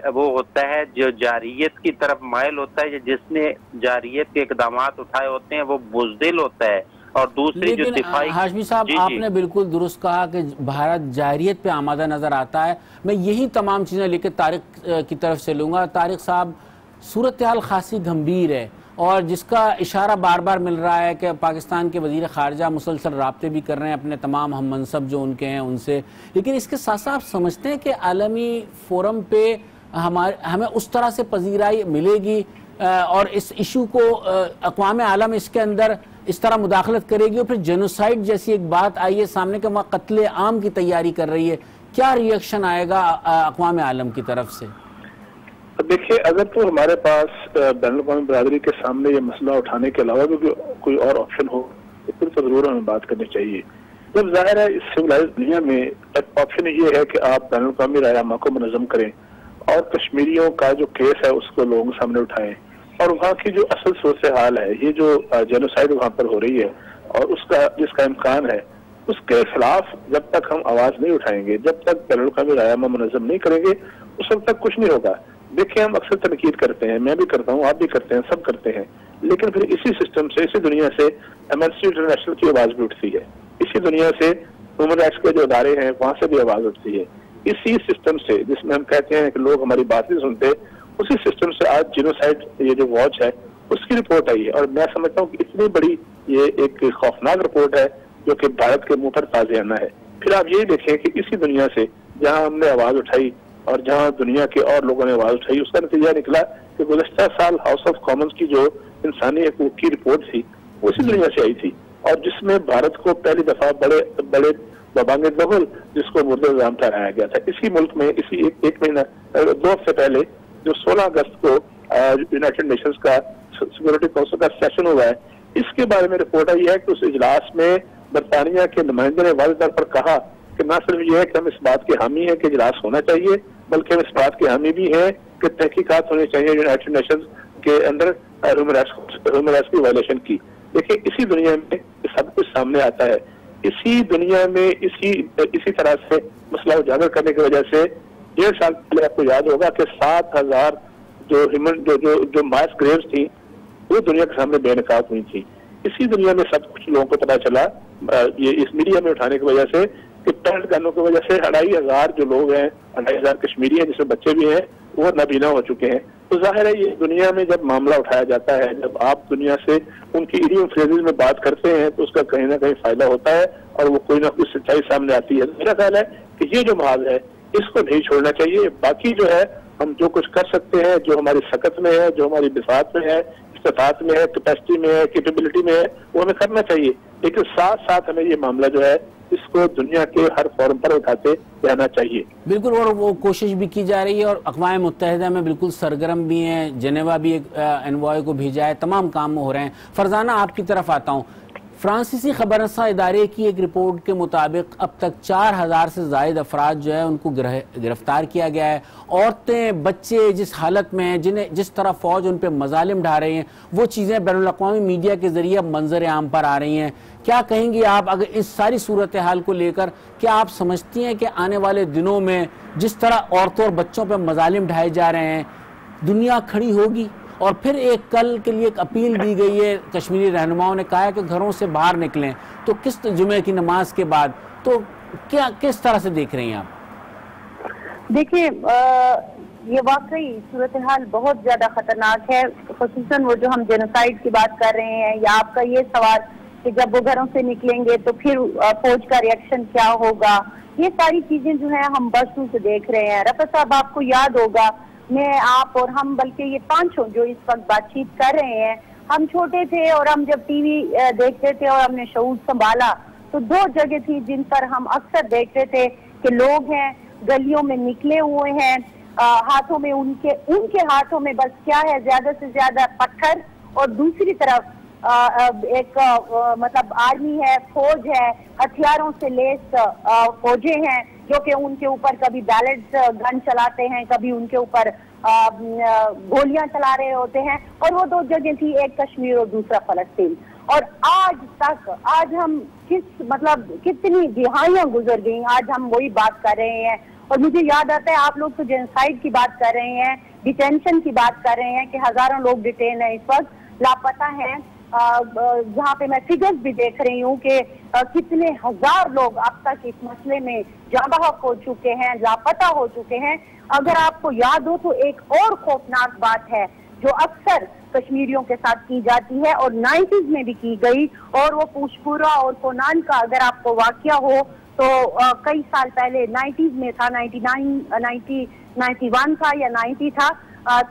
वो होता है जो जारियत की तरफ माइल होता है, जिसने जारियत के इकदामात उठाए होते हैं, वो बुज़दिल होता है। और दूसरी जो दिफाई हाशमी साहब, आपने बिल्कुल दुरुस्त कहा कि भारत जारियत पे आमादा नजर आता है। मैं यही तमाम चीजें लेकर तारिक की तरफ से लूंगा। तारिक साहब, सूरत हाल खासी गंभीर है और जिसका इशारा बार बार मिल रहा है कि पाकिस्तान के वजीर खारजा मुसलसल राब्ते भी कर रहे हैं अपने तमाम हम मनसब जो उनके हैं उनसे, लेकिन इसके साथ साथ आप समझते हैं कि आलमी फोरम पे हमें उस तरह से पजीराई मिलेगी और इस इशू को अक़वाम आलम इसके अंदर इस तरह मुदाखलत करेगी और फिर जेनोसाइड जैसी एक बात आई है सामने कि वहाँ कत्ले आम की तैयारी कर रही है, क्या रिएक्शन आएगा अक़वाम आलम की तरफ से? देखिए, अगर तो हमारे पास बैनुल-अक़वामी बरादरी के सामने ये मसला उठाने के अलावा भी कोई और ऑप्शन हो तो फिर तो जरूर हमें बात करनी चाहिए। जब जाहिर है इस सिविलाइज्ड दुनिया में एक ऑप्शन ये है कि आप बैनुल-अक़वामी रायनामा को मुनज़्ज़म करें और कश्मीरियों का जो केस है उसको लोगों के सामने उठाएं, और वहाँ की जो असल सूरत हाल है, ये जो जेनोसाइड वहाँ पर हो रही है और उसका जिसका इम्कान है, उसके खिलाफ जब तक हम आवाज नहीं उठाएंगे, जब तक बैनुल-अक़वामी रायनामा मुनज़्ज़म नहीं करेंगे, उस वक्त तक कुछ नहीं होगा। देखिए, हम अक्सर तनकीद करते हैं, मैं भी करता हूँ, आप भी करते हैं, सब करते हैं, लेकिन फिर इसी सिस्टम से, इसी दुनिया से एमनेस्टी इंटरनेशनल की आवाज भी उठती है, इसी दुनिया से ह्यूमन राइट्स के जो अदारे हैं वहां से भी आवाज उठती है। इसी सिस्टम से जिसमें हम कहते हैं कि लोग हमारी बात नहीं सुनते, उसी सिस्टम से आज जेनोसाइड ये जो वॉच है उसकी रिपोर्ट आई है, और मैं समझता हूँ कि इतनी बड़ी ये एक खौफनाक रिपोर्ट है जो कि भारत के मुंह पर ताज़ियाना है। फिर आप यही देखें कि इसी दुनिया से जहाँ हमने आवाज उठाई और जहाँ दुनिया के और लोगों ने आवाज उठाई, उसका नतीजा निकला कि गुज़श्ता साल हाउस ऑफ कॉमन्स की जो इंसानी हकूक की रिपोर्ट थी उसी दुनिया से आई थी, और जिसमें भारत को पहली दफा बड़े बड़े बबांगे दखल जिसको मुर्दे इल्जाम ठहराया गया था। इसी मुल्क में इसी एक महीना 2 हफ्ते पहले जो 16 अगस्त को यूनाइटेड नेशंस का सिक्योरिटी काउंसिल का सेशन हुआ है, इसके बारे में रिपोर्ट आई है कि उस इजलास में बरतानिया के नुमाइंदे ने वाज़ेह तौर पर कहा कि न सिर्फ ये है कि हम इस बात के हामी हैं कि इजलास होना चाहिए, बल्कि हम इस बात के हामी भी हैं कि तहकीकात होनी चाहिए यूनाइटेड नेशंस के अंदर ह्यूमन राइट्स की वायलेशन की। देखिए, इसी दुनिया में सब कुछ सामने आता है, इसी दुनिया में इसी तरह से मसला उजागर करने की वजह से 1.5 साल पहले आपको याद होगा कि 7,000 जो मास ग्रेव्स थी वो दुनिया के सामने बेनकाब हुई थी। इसी दुनिया में सब कुछ लोगों को पता चला ये इस मीडिया में उठाने की वजह से कि पैलेट गनों की वजह से 2,500 जो लोग हैं, 2,500 कश्मीरी हैं जिसमें बच्चे भी हैं, वो नबीना हो चुके हैं। तो जाहिर है ये दुनिया में जब मामला उठाया जाता है, जब आप दुनिया से उनकी इडियम फ्रेजेज में बात करते हैं तो उसका कहीं ना कहीं फायदा होता है और वो कोई ना कोई सच्चाई सामने आती है। मेरा ख्याल है कि ये जो महाज है इसको नहीं छोड़ना चाहिए। बाकी जो है हम जो कुछ कर सकते हैं, जो हमारी सकत में है, जो हमारी बिसात में है, इस्तात में है, कैपेसिटी में है, कैपेबिलिटी में है, वो हमें करना चाहिए। लेकिन साथ साथ हमें ये मामला जो है इसको दुनिया के हर फोरम पर उठाते रहना चाहिए। बिल्कुल, और वो कोशिश भी की जा रही है और अक़वाम मुत्तहिदा में बिल्कुल सरगर्म भी हैं। जेनेवा भी एक एनवॉय को भेजा है, तमाम काम हो रहे हैं। फरजाना, आपकी तरफ आता हूँ। फ्रांसीसी खबररसा इदारे की एक रिपोर्ट के मुताबिक अब तक 4000 से ज़ायद अफराद जो है उनको गिरफ्तार किया गया है। औरतें, बच्चे जिस हालत में हैं, जिन्हें जिस तरह फ़ौज उन पर मजालिम ढा रही हैं, वो चीज़ें बैनुल अक़वामी मीडिया के ज़रिए मंजर आम पर आ रही हैं। क्या कहेंगी आप अगर इस सारी सूरत हाल को लेकर? क्या आप समझती हैं कि आने वाले दिनों में जिस तरह औरतों और बच्चों पर मजालिम ढाए जा रहे हैं, दुनिया खड़ी होगी? और फिर एक कल के लिए एक अपील दी गई है, कश्मीरी रहनुमाओं ने कहा है कि घरों से बाहर निकलें, तो किस जुमे की नमाज के बाद, तो क्या किस तरह से देख रही हैं आप? देखिए, ये वाकई सूरत हाल बहुत ज्यादा खतरनाक है, ख़ुसूसन वो जो हम जेनोसाइड की बात कर रहे हैं, या आपका ये सवाल कि जब वो घरों से निकलेंगे तो फिर फौज का रिएक्शन क्या होगा, ये सारी चीजें जो है हम बरसों से देख रहे हैं। रफ़ा साहब, आपको याद होगा, मैं, आप और हम, बल्कि ये पांचों जो इस वक्त बातचीत कर रहे हैं, हम छोटे थे और हम जब टीवी देखते थे और हमने शऊर संभाला तो दो जगह थी जिन पर हम अक्सर देखते थे कि लोग हैं गलियों में निकले हुए हैं, हाथों में उनके हाथों में बस क्या है, ज्यादा से ज्यादा पत्थर, और दूसरी तरफ एक मतलब आर्मी है, फौज है, हथियारों से लेस फौजें हैं जो कि उनके ऊपर कभी बैलेट गन चलाते हैं, कभी उनके ऊपर गोलियां चला रहे होते हैं। और वो दो जगह थी, एक कश्मीर और दूसरा फलस्तीन। और आज हम कितनी दिहाइयां गुजर गई, आज हम वही बात कर रहे हैं। और मुझे याद आता है, आप लोग तो जेनोसाइड की बात कर रहे हैं, डिटेंशन की बात कर रहे हैं कि हजारों लोग डिटेन है, इस वक्त लापता हैं, जहाँ पे मैं फिगर्स भी देख रही हूँ कि कितने हजार लोग अब तक इस मसले में जाबहक हो चुके हैं, लापता हो चुके हैं। अगर आपको याद हो तो एक और खौफनाक बात है जो अक्सर कश्मीरियों के साथ की जाती है और 90s में भी की गई, और वो पुशपुरा और कोनान का अगर आपको वाकया हो तो कई साल पहले 90s में था, 91 था या 90 था,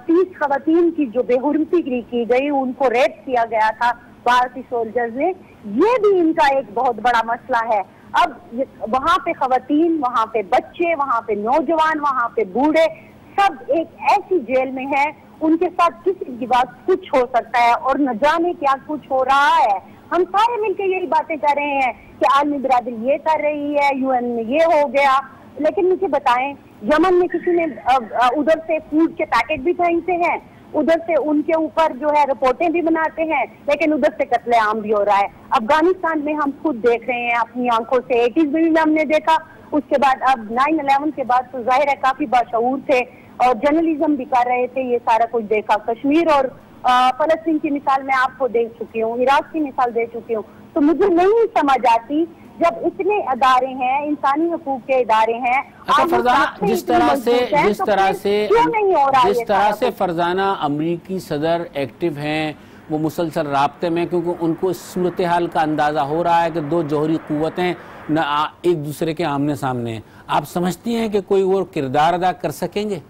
30 खवातीन की जो बेहुरमती की गई, उनको रेप किया गया था भारतीय सोल्जर्स ने। ये भी इनका एक बहुत बड़ा मसला है। अब वहाँ पे खवातीन, वहाँ पे बच्चे, वहाँ पे नौजवान, वहाँ पे बूढ़े, सब एक ऐसी जेल में है, उनके साथ किसी की बात कुछ हो सकता है और न जाने क्या कुछ हो रहा है। हम सारे मिलकर यही बातें कर रहे हैं कि आलमी बिरादरी ये कर रही है, UN में ये हो गया, लेकिन मुझे बताएं, यमन में किसी ने उधर से फूड के पैकेट भी खरीदते हैं, उधर से उनके ऊपर जो है रिपोर्टें भी बनाते हैं, लेकिन उधर से कत्लेआम भी हो रहा है। अफगानिस्तान में हम खुद देख रहे हैं अपनी आंखों से, 80s में भी हमने देखा, उसके बाद अब 9/11 के बाद तो जाहिर है काफी बाशऊर थे और जर्नलिज्म भी कर रहे थे, ये सारा कुछ देखा। कश्मीर और फलस्तीन की मिसाल मैं आपको दे चुकी हूँ, इराक की मिसाल दे चुकी हूँ। तो मुझे नहीं समझ आती, जब इतने अदारे हैं, इंसानी हकूक के इदारे हैं, फरजाना, जिस तरह से फरजाना अमरीकी सदर एक्टिव हैं, वो मुसलसल राब्ते में, क्योंकि उनको इस सूरत हाल का अंदाजा हो रहा है कि दो जौहरी कुव्वतें न एक दूसरे के आमने सामने हैं। आप समझती हैं कि कोई वो किरदार अदा कर सकेंगे?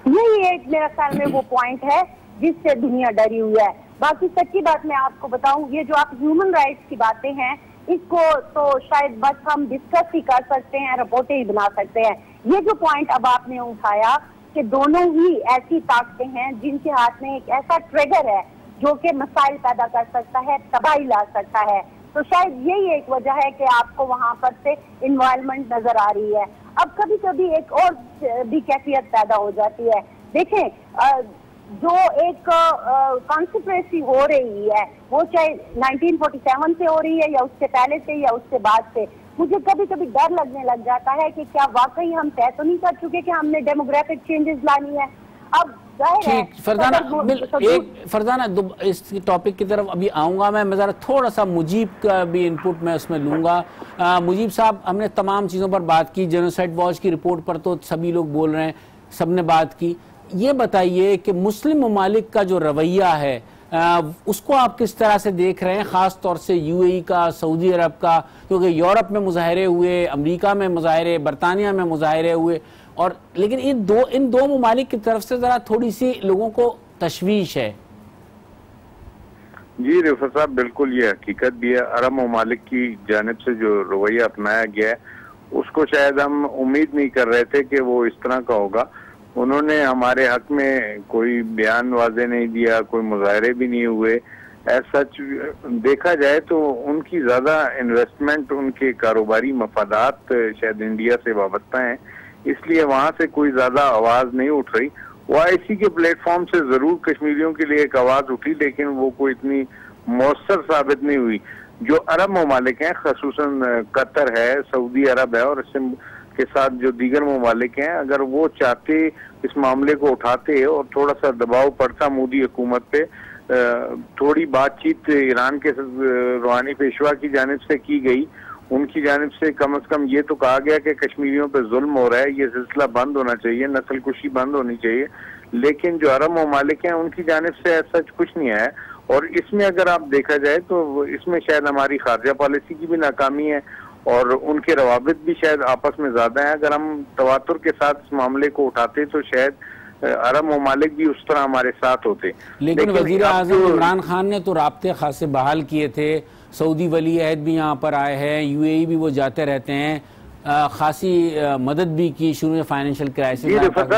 यही एक मेरा ख्याल में वो पॉइंट है जिससे दुनिया डरी हुई है। बाकी सच्ची बात मैं आपको बताऊं, ये जो आप ह्यूमन राइट्स की बातें हैं, इसको तो शायद बस हम डिस्कस ही कर सकते हैं, रिपोर्टें ही बना सकते हैं। ये जो पॉइंट अब आपने उठाया कि दोनों ही ऐसी ताकतें हैं जिनके हाथ में एक ऐसा ट्रिगर है जो कि मसाइल पैदा कर सकता है, तबाही ला सकता है, तो शायद यही एक वजह है कि आपको वहां पर से इन्वायरमेंट नजर आ रही है। अब कभी कभी एक और भी कैफियत पैदा हो जाती है। देखें, जो एक कॉन्स्पिरेसी हो रही है, वो चाहे 1947 से हो रही है या उससे पहले से या उससे बाद से, मुझे कभी कभी डर लगने लग जाता है कि क्या वाकई हम तय तो नहीं कर चुके कि हमने डेमोग्राफिक चेंजेस लानी है। अब ठीक, फरजाना इस टॉपिक की तरफ अभी आऊँगा मैं ज़रा थोड़ा सा मुजीब का भी इनपुट मैं उसमें लूँगा। मुजीब साहब, हमने तमाम चीज़ों पर बात की, जेनोसाइड वॉच की रिपोर्ट पर तो सभी लोग बोल रहे हैं, सबने बात की। ये बताइए कि मुस्लिम ममालिक का जो रवैया है उसको आप किस तरह से देख रहे हैं, ख़ास तौर से UAE का, सऊदी अरब का, क्योंकि यूरोप में मुजाहरे हुए, अमेरिका में मुजाहरे, बरतानिया में मुजाहरे हुए, और लेकिन इन दो ममालिक की तरफ से जरा थोड़ी सी लोगों को तशवीश है। जी रिफत साहब, बिल्कुल ये हकीकत भी है। अरब ममालिक की जानिब से जो रवैया अपनाया गया है उसको शायद हम उम्मीद नहीं कर रहे थे कि वो इस तरह का होगा। उन्होंने हमारे हक में कोई बयान वाजे नहीं दिया, कोई मुजाहरे भी नहीं हुए। एज सच देखा जाए तो उनकी ज्यादा इन्वेस्टमेंट, उनके कारोबारी मफादात शायद इंडिया से वाबस्ता हैं, इसलिए वहां से कोई ज्यादा आवाज नहीं उठ रही। OIC के प्लेटफॉर्म से जरूर कश्मीरियों के लिए एक आवाज उठी, लेकिन वो कोई इतनी मौसर साबित नहीं हुई। जो अरब ममालिक हैं, खसूसन कतर है, सऊदी अरब है और इससे के साथ जो दीगर ममालिक हैं, अगर वो चाहते इस मामले को उठाते और थोड़ा सा दबाव पड़ता मोदी हुकूमत पे, थोड़ी बातचीत ईरान के रूहानी पेशवा की जानिब से की गई, उनकी जानिब से कम से कम ये तो कहा गया कि कश्मीरियों पे जुल्म हो रहा है, ये सिलसिला बंद होना चाहिए, नस्लकुशी बंद होनी चाहिए, लेकिन जो अरब ममालिक हैं उनकी जानिब से सच कुछ नहीं है। और इसमें अगर आप देखा जाए तो इसमें शायद हमारी खारजा पॉलिसी की भी नाकामी है और उनके रवाबित भी शायद आपस में ज्यादा है। अगर हम तवातुर के साथ इस मामले को उठाते तो शायद अरब ममालिक भी उस तरह हमारे साथ होते। लेकिन वजीर आज़म इमरान खान ने तो राब्ते खासे बहाल किए थे, सऊदी वली अहद भी यहाँ पर आए हैं, UAE भी वो जाते रहते हैं, खासी मदद भी की शुरू में फाइनेंशियल क्राइसिस।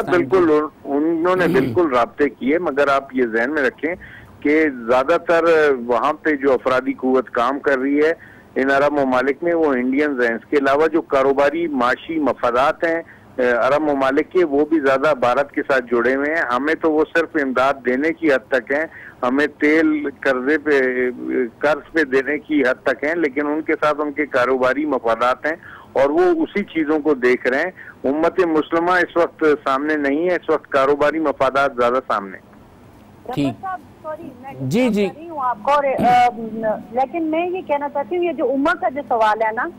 बिल्कुल उन्होंने बिल्कुल राब्ते किए, मगर आप ये जहन में रखें कि ज्यादातर वहाँ पे जो अफरादी कुव्वत काम कर रही है इन अरब ममालिक में वो इंडियंस हैं। इसके अलावा जो कारोबारी माशी मफादात हैं अरब ममालिक के, वो भी ज्यादा भारत के साथ जुड़े हुए हैं। हमें तो वो सिर्फ इमदाद देने की हद तक है, हमें तेल कर्ज पे देने की हद तक है, लेकिन उनके साथ उनके कारोबारी मफादात हैं और वो उसी चीजों को देख रहे हैं। उम्मत मुस्लिमा इस वक्त सामने नहीं है, इस वक्त कारोबारी मफादात ज्यादा सामने। ठीक, सॉरी जी जी आपको, लेकिन मैं ये कहना चाहती हूँ, ये जो उम्र का जो सवाल है ना,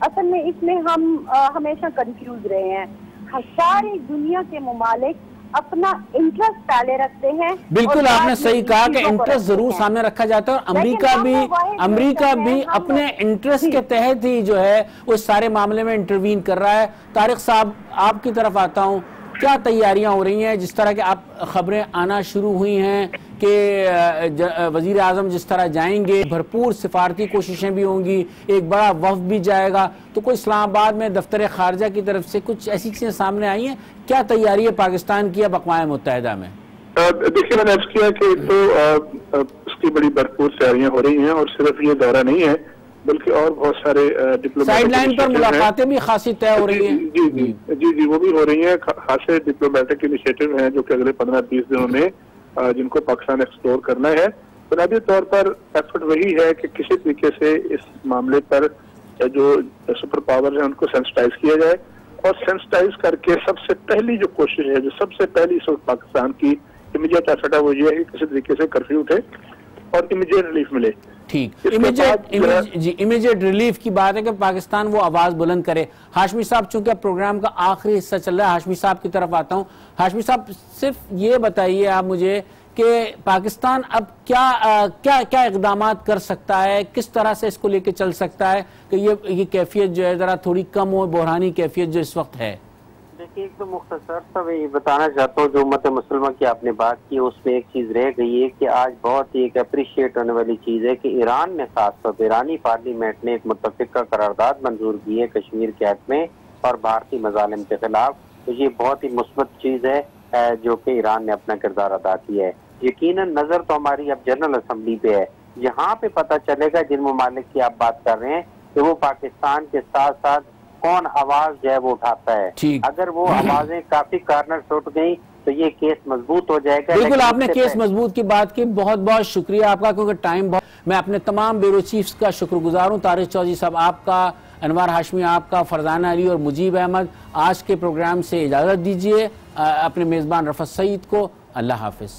असल में इसमें हम हमेशा कंफ्यूज रहे हैं। सारी दुनिया के ममालिक अपना इंटरेस्ट पहले रखते हैं। बिल्कुल आपने सही कहा कि इंटरेस्ट जरूर सामने रखा जाता है और अमेरिका भी अपने इंटरेस्ट के तहत ही जो है वो सारे मामले में इंटरवीन कर रहा है। तारिक साहब, आपकी तरफ आता हूँ, क्या तैयारियां हो रही हैं? जिस तरह के आप खबरें आना शुरू हुई हैं कि वजीर आजम जिस तरह जाएंगे, भरपूर सिफारती कोशिशें भी होंगी, एक बड़ा वफ्द भी जाएगा, तो कोई इस्लामाबाद में दफ्तर खारजा की तरफ से कुछ ऐसी चीजें सामने आई हैं? क्या तैयारी है पाकिस्तान की अब अक़वाम मुत्तहिदा में? देखिए, मैंने अर्ज किया कि तो उसकी बड़ी भरपूर तैयारियां हो रही हैं और सिर्फ ये दौरा नहीं है बल्कि और बहुत सारे साइडलाइन पर मुलाकातें भी खासी तय हो रही हैं। जी वो भी हो रही हैं। खासे डिप्लोमेटिक इनिशिएटिव हैं जो कि अगले 15-20 दिनों में जिनको पाकिस्तान एक्सप्लोर करना है। बुनियादी तौर पर एफर्ट वही है कि किसी तरीके से इस मामले पर जो सुपर पावर है उनको सेंसिटाइज किया जाए और सेंसिटाइज करके सबसे पहली जो कोशिश है, जो सबसे पहली इस वक्त पाकिस्तान की इमीडिएट एफर्ट है, वो ये है कि किसी तरीके से कर्फ्यू उठे और इमीडिएट रिलीफ मिले। ठीक, इमीडिएट रिलीफ की बात है कि पाकिस्तान वो आवाज बुलंद करे। हाशमी साहब, चूंकि अब प्रोग्राम का आखिरी हिस्सा चल रहा है, हाशमी साहब की तरफ आता हूँ। हाशमी साहब, सिर्फ ये बताइए आप मुझे कि पाकिस्तान अब क्या इकदामात कर सकता है, किस तरह से इसको लेके चल सकता है कि ये कैफियत जो है जरा थोड़ी कम हो, बहरानी कैफियत जो इस वक्त है? देखिए, एक तो मुख्तसर सा मैं ये बताना चाहता हूँ, जो उम्मत मुसलमान की आपने बात की उसमें एक चीज रह गई है कि आज बहुत ही एक अप्रिशिएट होने वाली चीज है कि ईरान ने खासतौर पर ईरानी पार्लियामेंट ने एक मुत्तफिका करारदाद मंजूर की है कश्मीर के हक में और भारतीय मजालिम के खिलाफ। तो ये बहुत ही मुस्बत चीज है जो कि ईरान ने अपना किरदार अदा किया है। यकीनन नजर तो हमारी अब जनरल असम्बली पे है, जहाँ पे पता चलेगा जिन ममालिक की आप बात कर रहे हैं कि वो पाकिस्तान के साथ साथ कौन आवाज जो है वो उठाता है। अगर वो आवाजें काफी कार्नर उठ गई तो ये केस मजबूत हो जाएगा। बिल्कुल, आपने केस मजबूत की बात की, बहुत बहुत शुक्रिया आपका, क्योंकि टाइम बहुत। मैं अपने तमाम ब्यूरो चीफ्स का शुक्रगुजार हूँ, तारिक चौधरी साहब आपका, अनवर हाशमी आपका, फरजाना अली और मुजीब अहमद। आज के प्रोग्राम से इजाजत दीजिए अपने मेजबान रफत सईद को। अल्लाह हाफिज।